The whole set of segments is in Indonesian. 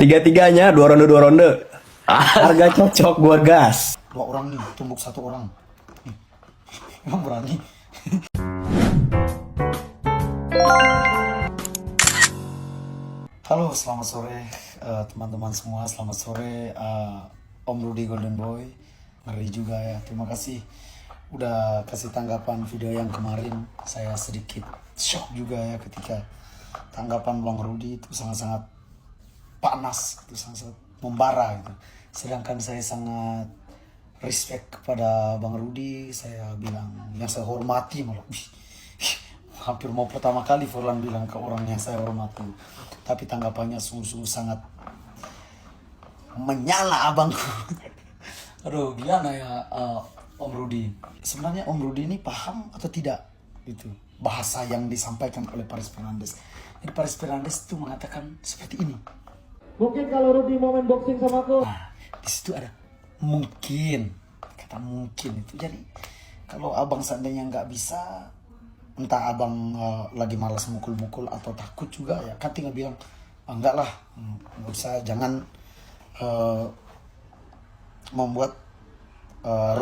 Tiga-tiganya dua ronde. Harga cocok gua gas. Dua orang nih, tumbuk satu orang. Emang berani? Halo, selamat sore teman-teman semua. Selamat sore Om Rudy Golden Boy. Ngeri juga ya. Terima kasih udah kasih tanggapan video yang kemarin. Saya sedikit shock juga ya ketika tanggapan Bang Rudy itu sangat-sangat panas, itu sangat-sangat membara gitu. Sedangkan saya sangat respect kepada Bang Rudy. Saya bilang yang saya hormati malah. Hampir mau pertama kali Forlan bilang ke orang yang saya hormati. Tapi tanggapannya sungguh-sungguh sangat menyala abangku. Aduh, gimana ya Om Rudy? Sebenarnya Om Rudy ini paham atau tidak gitu bahasa yang disampaikan oleh Paris Fernandes. Jadi Paris Fernandes itu mengatakan seperti ini. Mungkin kalau Rudy mau main boxing sama aku. Nah, di situ ada mungkin, kata mungkin itu. Jadi kalau abang seandainya nggak bisa, entah abang lagi malas mukul-mukul atau takut juga ya, kan tinggal bilang enggak lah, nggak usah, jangan membuat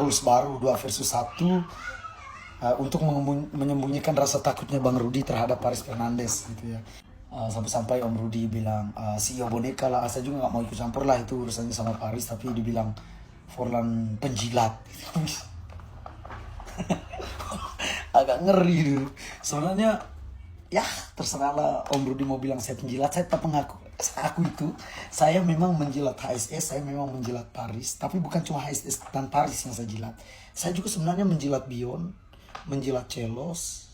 rules baru 2 versus 1 untuk menyembunyikan rasa takutnya Bang Rudy terhadap Paris Fernandes gitu ya. Sampai-sampai Om Rudy bilang CEO boneka lah, saya juga nggak mau ikut campur lah, itu urusannya sama Paris. Tapi dibilang Forlan penjilat. Agak ngeri dulu. Sebenarnya ya terserah lah Om Rudy mau bilang saya penjilat, saya tetap mengaku aku itu saya memang menjilat HSS, saya memang menjilat Paris, tapi bukan cuma HSS dan Paris yang saya jilat. Saya juga sebenarnya menjilat Bion, menjilat Celos,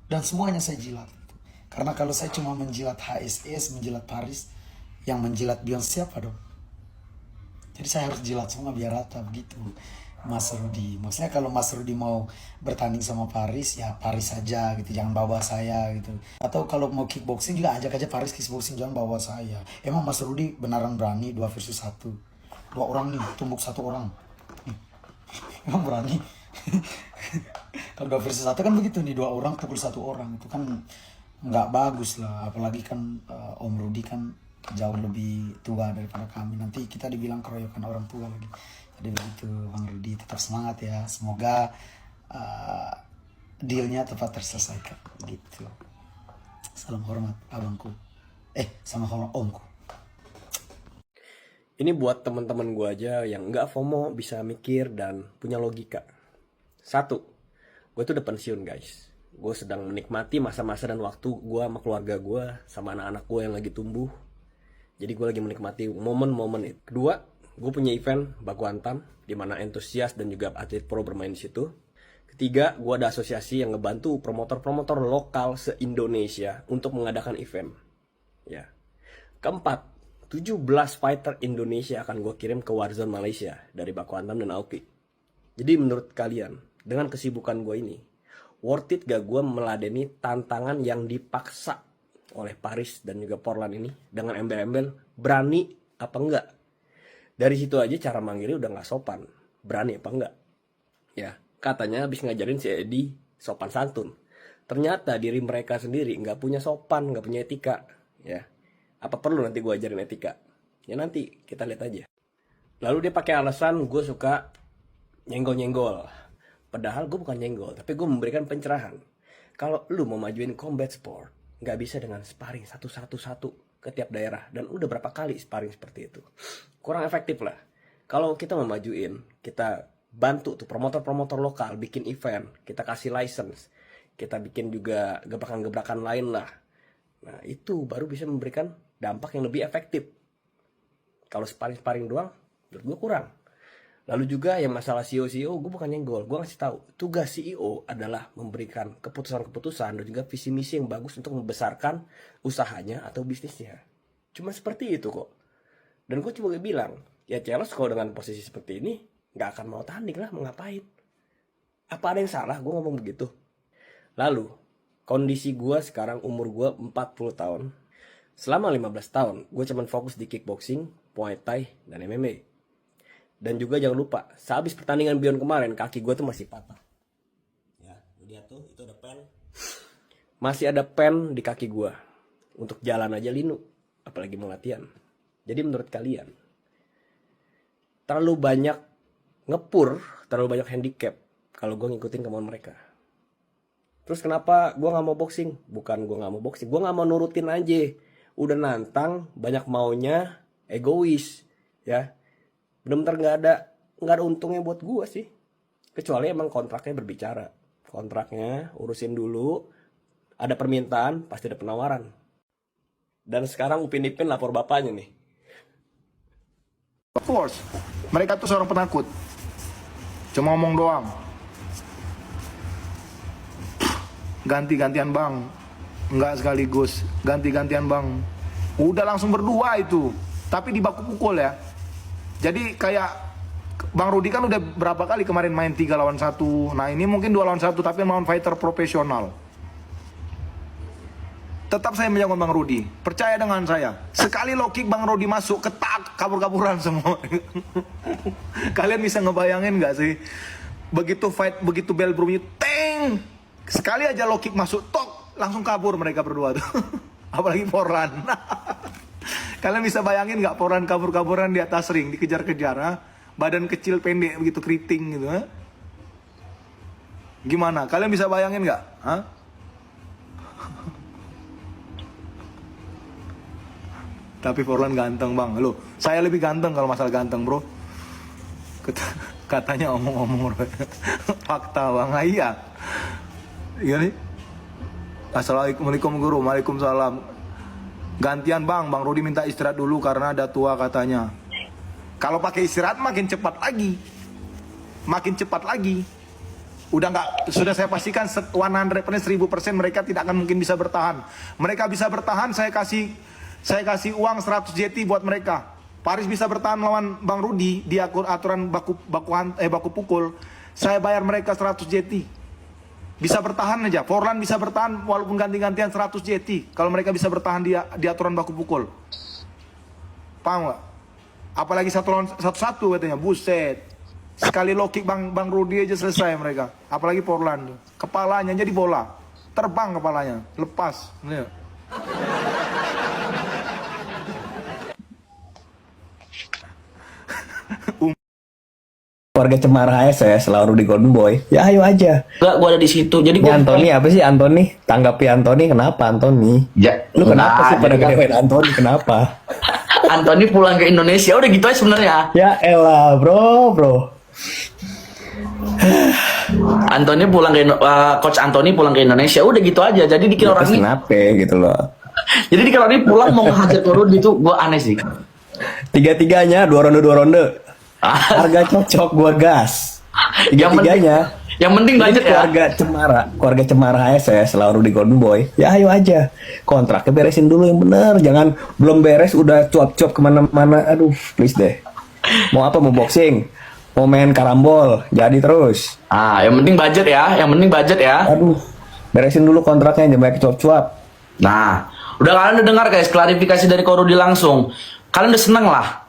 dan semuanya saya jilat. Karena kalau saya cuma menjilat HSS, menjilat Paris, yang menjilat Bion siapa dong? Jadi saya harus jilat semua biar rata begitu, Mas Rudy. Maksudnya kalau Mas Rudy mau bertanding sama Paris, ya Paris saja gitu, jangan bawa saya gitu. Atau kalau mau kickboxing juga ajak aja Paris kickboxing, jangan bawa saya. Emang Mas Rudy beneran berani 2 versus 1? Dua orang nih, tumbuk satu orang. Emang berani? Kalau 2 versus 1 kan begitu nih, 2 orang pukul 1 orang. Itu kan nggak bagus lah. Apalagi kan Om Rudy kan jauh lebih tua daripada kami. Nanti kita dibilang keroyokan orang tua lagi. Jadi begitu Bang Rudy, tetap semangat ya. Semoga dealnya tepat terselesaikan gitu. Salam hormat abangku. Sama hormat omku. Ini buat teman-teman gue aja yang nggak FOMO, bisa mikir dan punya logika. 1, gue tuh udah pensiun guys. Gue sedang menikmati masa-masa dan waktu gue sama keluarga gue, sama anak-anak gue yang lagi tumbuh. Jadi gue lagi menikmati momen-momen itu. 2, gue punya event Baku Hantam, di mana antusias dan juga atlet pro bermain di situ. 3, gue ada asosiasi yang ngebantu promotor-promotor lokal se-Indonesia untuk mengadakan event. Ya. 4, 17 fighter Indonesia akan gue kirim ke Warzone Malaysia dari Baku Hantam dan Aoki. Jadi menurut kalian, dengan kesibukan gue ini, worth it gak gue meladeni tantangan yang dipaksa oleh Paris dan juga Forlan ini dengan embel-embel berani apa enggak? Dari situ aja cara manggilnya udah gak sopan. Berani apa enggak? Ya, katanya habis ngajarin si Edi sopan santun. Ternyata diri mereka sendiri gak punya sopan, gak punya etika. Ya, apa perlu nanti gue ajarin etika? Ya nanti kita lihat aja. Lalu dia pakai alasan gue suka nyenggol-nyenggol. Padahal gue bukan nyenggol, tapi gue memberikan pencerahan. Kalau lu mau majuin combat sport, gak bisa dengan sparring satu-satu ke tiap daerah. Dan udah berapa kali sparring seperti itu. Kurang efektif lah. Kalau kita mau majuin, kita bantu tuh promotor-promotor lokal bikin event, kita kasih license, kita bikin juga gebrakan-gebrakan lain lah. Nah itu baru bisa memberikan dampak yang lebih efektif. Kalau sparring-sparring doang, menurut gue kurang. Lalu juga yang masalah CEO, gue bukan nyenggol. Gue ngasih tahu tugas CEO adalah memberikan keputusan-keputusan dan juga visi misi yang bagus untuk membesarkan usahanya atau bisnisnya. Cuma seperti itu kok. Dan gue cuma bilang, ya Celos kalau dengan posisi seperti ini gak akan mau tanding lah, mau ngapain? Apa ada yang salah gue ngomong begitu? Lalu, kondisi gue sekarang umur gue 40 tahun. Selama 15 tahun, gue cuma fokus di kickboxing, Muay Thai, dan MMA. Dan juga jangan lupa, sehabis pertandingan Bion kemarin, kaki gue tuh masih patah. Ya, lihat tuh, itu ada pen. Masih ada pen di kaki gue. Untuk jalan aja linu, apalagi mau latihan. Jadi menurut kalian, terlalu banyak ngepur, terlalu banyak handicap kalau gue ngikutin kemauan mereka. Terus kenapa gue nggak mau boxing? Bukan gue nggak mau boxing, gue nggak mau nurutin aja. Udah nantang, banyak maunya, egois, ya. Bener-bener nggak ada untungnya buat gue sih. Kecuali emang kontraknya berbicara. Kontraknya urusin dulu, ada permintaan, pasti ada penawaran. Dan sekarang Upin Ipin lapor bapaknya nih. Of course, mereka tuh seorang penakut. Cuma ngomong doang. Ganti-gantian bang. Enggak sekaligus. Ganti-gantian bang. Udah langsung berdua itu. Tapi di baku pukul ya. Jadi kayak Bang Rudi kan udah berapa kali kemarin main 3 lawan 1. Nah ini mungkin 2 lawan 1 tapi lawan fighter profesional. Tetap saya menjaga Bang Rudi. Percaya dengan saya. Sekali low kick Bang Rudi masuk, ketak, kabur-kaburan semua. Kalian bisa ngebayangin gak sih? Begitu fight, begitu bell bunyi, teng! Sekali aja low kick masuk, tok! Langsung kabur mereka berdua tuh. Apalagi Forlan. Kalian bisa bayangin gak Forlan kabur-kaburan di atas ring, dikejar-kejar, ha? Badan kecil pendek begitu keriting gitu, ha? Gimana? Kalian bisa bayangin gak? Ha? Tapi Forlan ganteng bang. Loh, saya lebih ganteng kalau masalah ganteng bro. Katanya omong-omong bro. Fakta bang. Ah, iya. Iya nih. Assalamualaikum guru. Waalaikumsalam. Gantian bang. Bang Rudi minta istirahat dulu karena ada tua katanya. Kalau pakai istirahat makin cepat lagi. Makin cepat lagi. Udah nggak, sudah saya pastikan 100%, 1000% mereka tidak akan mungkin bisa bertahan. Mereka bisa bertahan, saya kasih uang 100 JT buat mereka. Paris bisa bertahan lawan Bang Rudi di aturan baku pukul. Saya bayar mereka 100 JT. Bisa bertahan aja. Forlan bisa bertahan walaupun ganti-gantian 100 JT. Kalau mereka bisa bertahan di aturan baku pukul. Paham gak? Apalagi 1-1 katanya. Buset. Sekali low kick Bang Rudi aja selesai mereka. Apalagi Forlan. Kepalanya jadi bola. Terbang kepalanya. Lepas. Nih. Keluarga Cemara HSS lawan Rudy Golden Boy, ya ayo aja. Enggak, gua ada di situ. Jadi Ini gua Anthony apa sih Anthony? Tanggapi Anthony, kenapa Anthony? Ya, Lu kenapa enggak, sih pada jadi kan- ngedewain Anthony? Kenapa? Anthony pulang ke Indonesia udah gitu aja sebenarnya. Ya elah bro. Coach Anthony pulang ke Indonesia udah gitu aja. Jadi dikira orang Terus ini, kenapa gitu loh? jadi dikira orang ini pulang mau ngehajar Rudy itu gua aneh sih. Tiga-tiganya 2 ronde. Harga cocok gua gas. Tiga-tiganya. Yang penting Ini budget ya. keluarga Cemara HSS lawan Rudy Golden Boy. Ya ayo aja. Kontraknya beresin dulu yang bener. Jangan belum beres udah cuap-cuap kemana-mana. Aduh, please deh. Mau apa? Mau boxing? Mau main karambol? Jadi terus. Yang penting budget ya. Yang penting budget ya. Aduh, beresin dulu kontraknya. Jangan banyak cuap-cuap. Nah, udah kalian udah dengar guys klarifikasi dari Ko Rudy langsung. Kalian udah seneng lah.